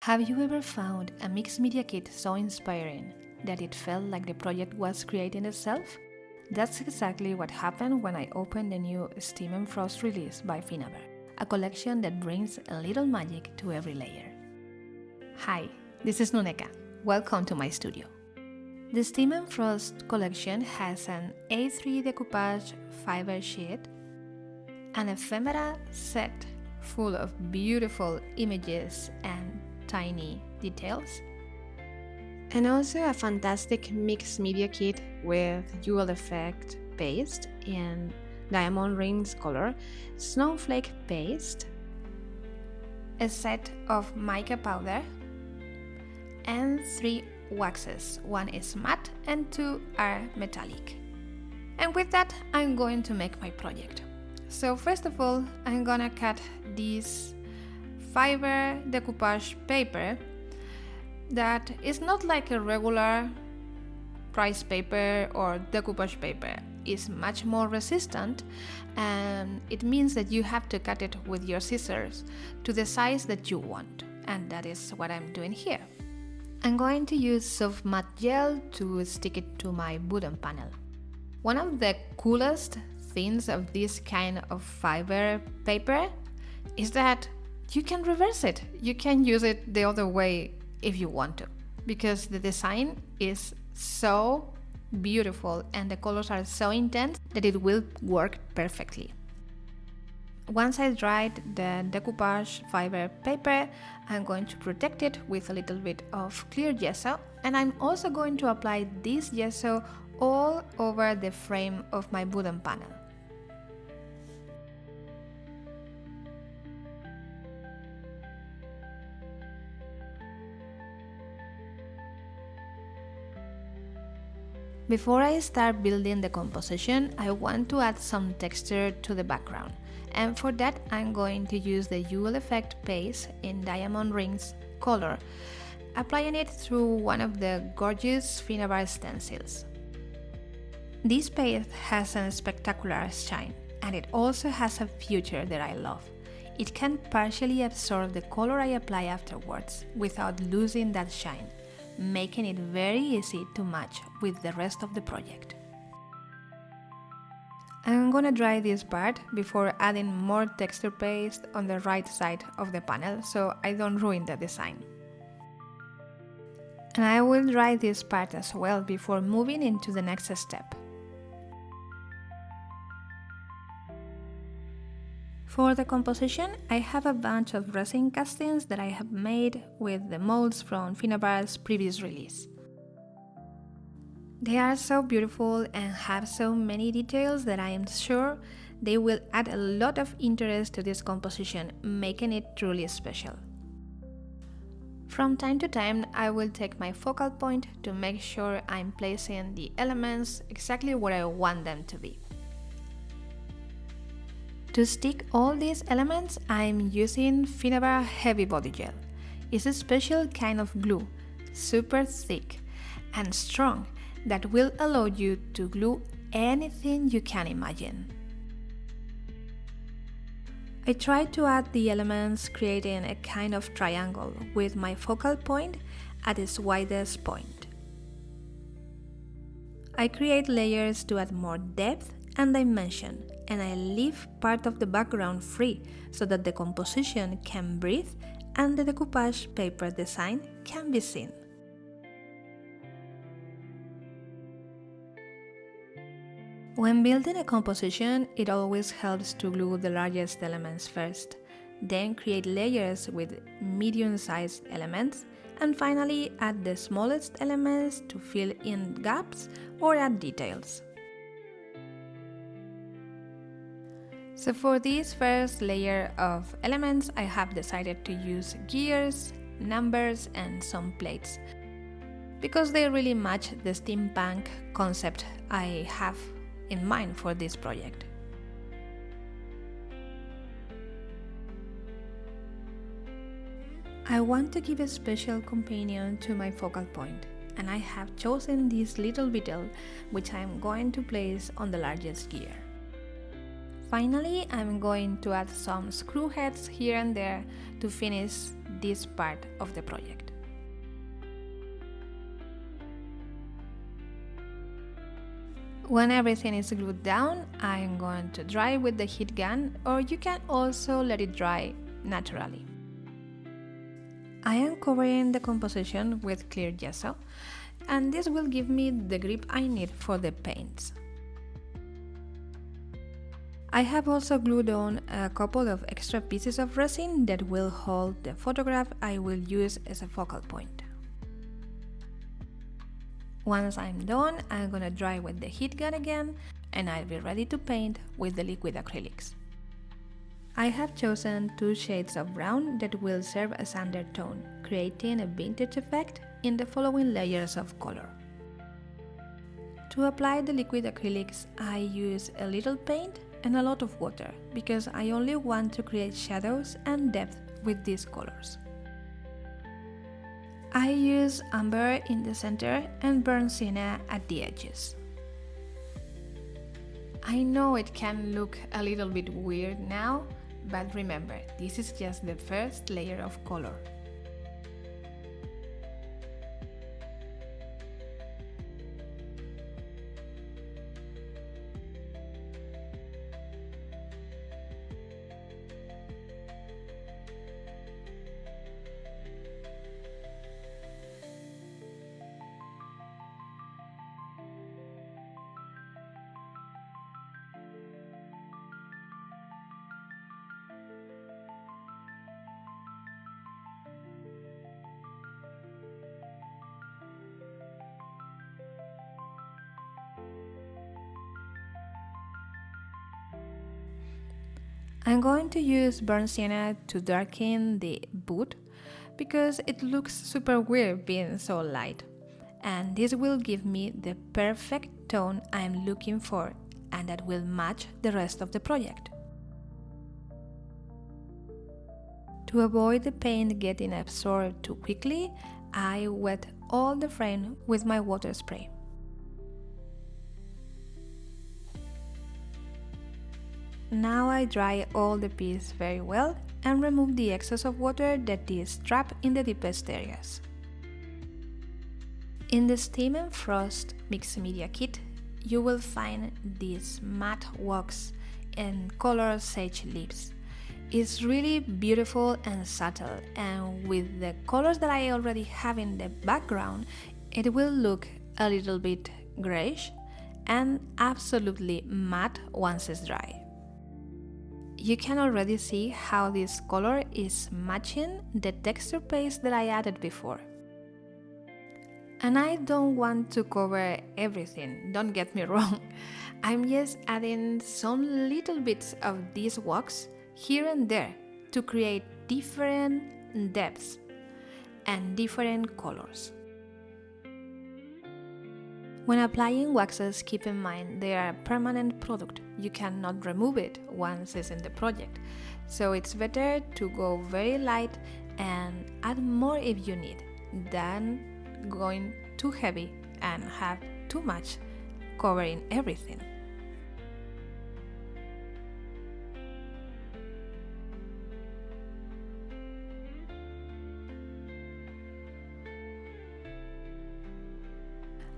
Have you ever found a mixed media kit so inspiring that it felt like the project was creating itself? That's exactly what happened when I opened the new Steam and Frost release by Finnabair, a collection that brings a little magic to every layer. Hi, this is Nuneka. Welcome to my studio. The Steam and Frost collection has an A3 decoupage fiber sheet, an ephemera set full of beautiful images and tiny details, and also a fantastic mixed media kit with dual effect paste in diamond rings color, snowflake paste, a set of mica powder, and 3 waxes. 1 is matte and 2 are metallic. And with that, I'm going to make my project. So first of all, I'm gonna cut this fiber decoupage paper that is not like a regular price paper or decoupage paper. It's much more resistant, and it means that you have to cut it with your scissors to the size that you want, and that is what I'm doing here. I'm going to use soft matte gel to stick it to my wooden panel. One of the coolest things of this kind of fiber paper is that you can reverse it. You can use it the other way if you want to, because the design is so beautiful and the colors are so intense that it will work perfectly. Once I dried the decoupage fiber paper, I'm going to protect it with a little bit of clear gesso, and I'm also going to apply this gesso all over the frame of my wooden panel. Before I start building the composition, I want to add some texture to the background, and for that I'm going to use the dual effect paste in diamond rings color, applying it through one of the gorgeous Finnabair stencils. This paste has a spectacular shine, and it also has a feature that I love. It can partially absorb the color I apply afterwards without losing that shine, making it very easy to match with the rest of the project. I'm gonna dry this part before adding more texture paste on the right side of the panel so I don't ruin the design. And I will dry this part as well before moving into the next step. For the composition, I have a bunch of resin castings that I have made with the molds from Finnabair's previous release. They are so beautiful and have so many details that I am sure they will add a lot of interest to this composition, making it truly special. From time to time, I will take my focal point to make sure I'm placing the elements exactly where I want them to be. To stick all these elements, I'm using Finnabair Heavy Body Gel. It's a special kind of glue, super thick and strong, that will allow you to glue anything you can imagine. I try to add the elements creating a kind of triangle with my focal point at its widest point. I create layers to add more depth and dimension, and I leave part of the background free so that the composition can breathe and the decoupage paper design can be seen. When building a composition, it always helps to glue the largest elements first, then create layers with medium-sized elements, and finally add the smallest elements to fill in gaps or add details. So for this first layer of elements, I have decided to use gears, numbers, and some plates, because they really match the steampunk concept I have in mind for this project. I want to give a special companion to my focal point, and I have chosen this little beetle, which I am going to place on the largest gear. Finally, I'm going to add some screw heads here and there to finish this part of the project. When everything is glued down, I'm going to dry with the heat gun, or you can also let it dry naturally. I am covering the composition with clear gesso, and this will give me the grip I need for the paints. I have also glued on a couple of extra pieces of resin that will hold the photograph I will use as a focal point. Once I'm done, I'm gonna dry with the heat gun again, and I'll be ready to paint with the liquid acrylics. I have chosen 2 shades of brown that will serve as undertone, creating a vintage effect in the following layers of color. To apply the liquid acrylics, I use a little paint and a lot of water, because I only want to create shadows and depth with these colors. I use Umber in the center and burnt Sienna at the edges. I know it can look a little bit weird now, but remember, this is just the first layer of color. I'm going to use burnt sienna to darken the boot because it looks super weird being so light, and this will give me the perfect tone I'm looking for and that will match the rest of the project. To avoid the paint getting absorbed too quickly, I wet all the frame with my water spray. Now I dry all the piece very well and remove the excess of water that is trapped in the deepest areas. In the Steam and Frost mixed media kit, you will find these matte wax and color sage leaves. It's really beautiful and subtle, and with the colors that I already have in the background, it will look a little bit grayish and absolutely matte once it's dry. You can already see how this color is matching the texture paste that I added before. And I don't want to cover everything, don't get me wrong. I'm just adding some little bits of this wax here and there to create different depths and different colors. When applying waxes, keep in mind they are a permanent product. You cannot remove it once it's in the project. So it's better to go very light and add more if you need, than going too heavy and have too much covering everything.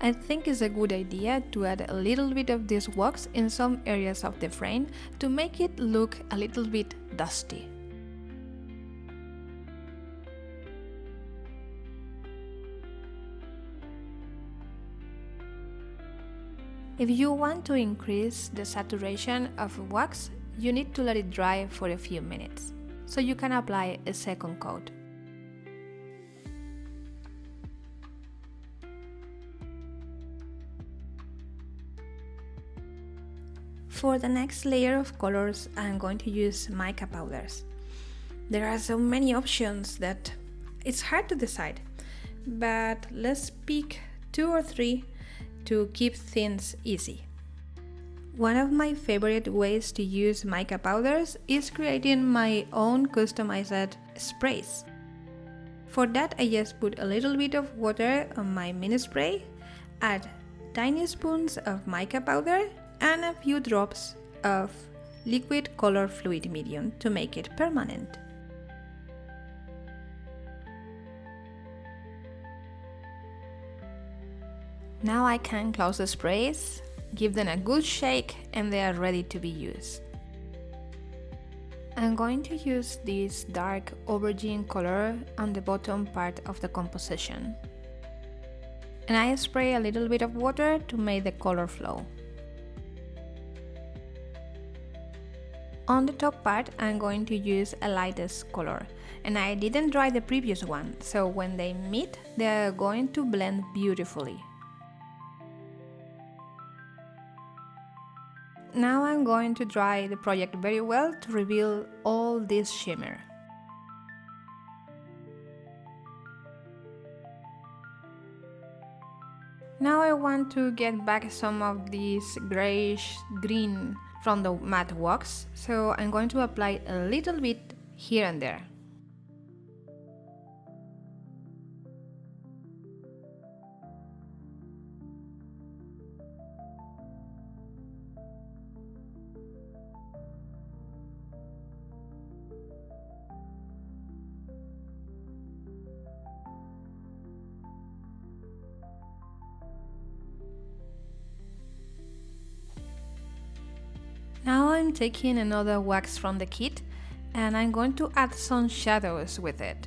I think it's a good idea to add a little bit of this wax in some areas of the frame to make it look a little bit dusty. If you want to increase the saturation of wax, you need to let it dry for a few minutes, so you can apply a second coat. For the next layer of colors, I'm going to use mica powders. There are so many options that it's hard to decide, but let's pick 2 or 3 to keep things easy. One of my favorite ways to use mica powders is creating my own customized sprays. For that, I just put a little bit of water on my mini spray, add tiny spoons of mica powder and a few drops of liquid color fluid medium to make it permanent. Now I can close the sprays, give them a good shake, and they are ready to be used. I'm going to use this dark aubergine color on the bottom part of the composition. And I spray a little bit of water to make the color flow. On the top part, I'm going to use a lightest color, and I didn't dry the previous one, so when they meet, they are going to blend beautifully. Now I'm going to dry the project very well to reveal all this shimmer. Now I want to get back some of this grayish green from the matte wax, so I'm going to apply a little bit here and there. Now I'm taking another wax from the kit and I'm going to add some shadows with it.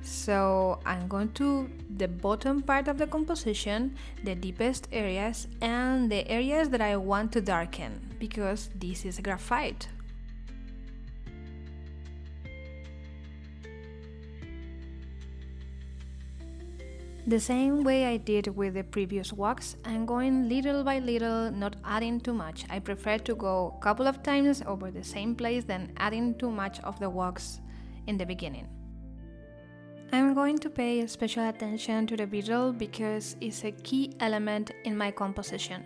So I'm going to the bottom part of the composition, the deepest areas, and the areas that I want to darken, because this is graphite. The same way I did with the previous wax, I'm going little by little, not adding too much. I prefer to go a couple of times over the same place than adding too much of the wax in the beginning. I'm going to pay special attention to the beetle because it's a key element in my composition.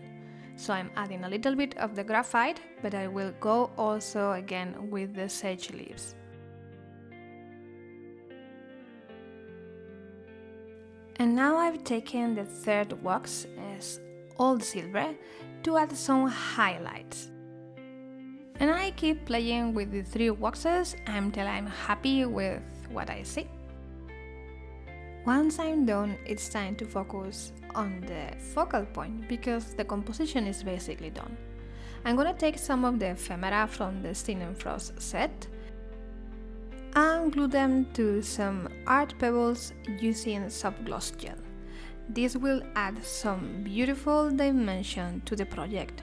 So I'm adding a little bit of the graphite, but I will go also again with the sage leaves. And now I've taken the third wax as old silver to add some highlights. And I keep playing with the three waxes until I'm happy with what I see. Once I'm done, it's time to focus on the focal point because the composition is basically done. I'm gonna take some of the ephemera from the Stain & Frost set and glue them to some art pebbles using soft gloss gel. This will add some beautiful dimension to the project.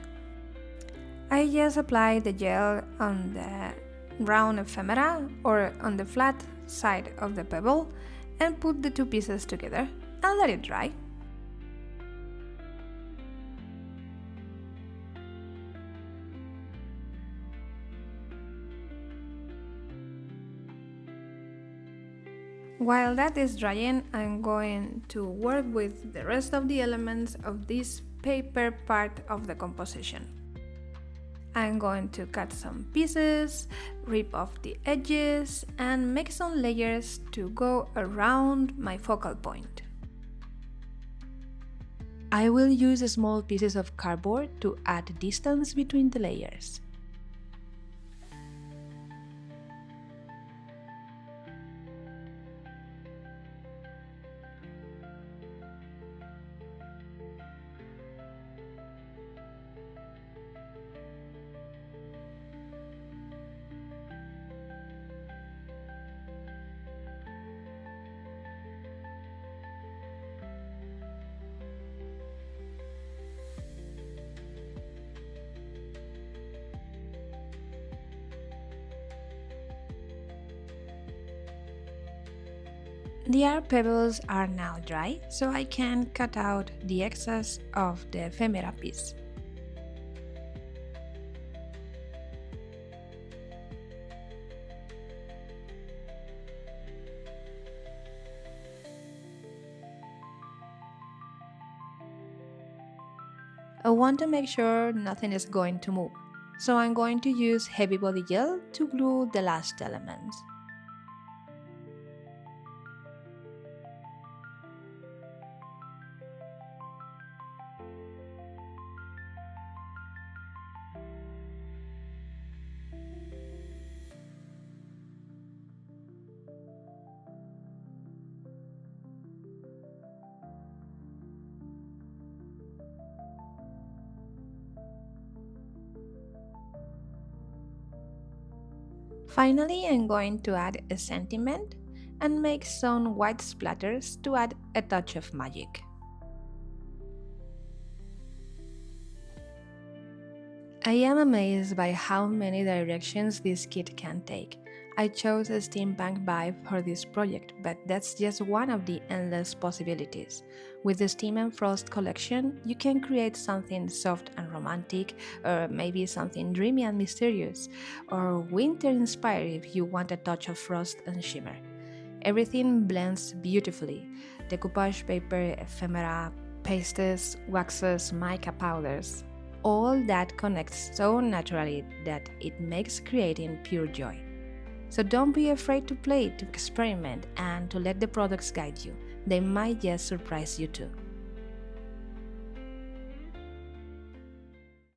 I just apply the gel on the round ephemera or on the flat side of the pebble and put the two pieces together and let it dry. While that is drying, I'm going to work with the rest of the elements of this paper part of the composition. I'm going to cut some pieces, rip off the edges, and make some layers to go around my focal point. I will use small pieces of cardboard to add distance between the layers. The art pebbles are now dry, so I can cut out the excess of the ephemera piece. I want to make sure nothing is going to move, so I'm going to use heavy body gel to glue the last elements. Finally, I'm going to add a sentiment and make some white splatters to add a touch of magic. I am amazed by how many directions this kit can take. I chose a steampunk vibe for this project, but that's just one of the endless possibilities. With the Steam and Frost collection, you can create something soft and romantic, or maybe something dreamy and mysterious, or winter inspired if you want a touch of frost and shimmer. Everything blends beautifully. Decoupage paper, ephemera, pastes, waxes, mica powders. All that connects so naturally that it makes creating pure joy. So don't be afraid to play, to experiment, and to let the products guide you. They might just surprise you too.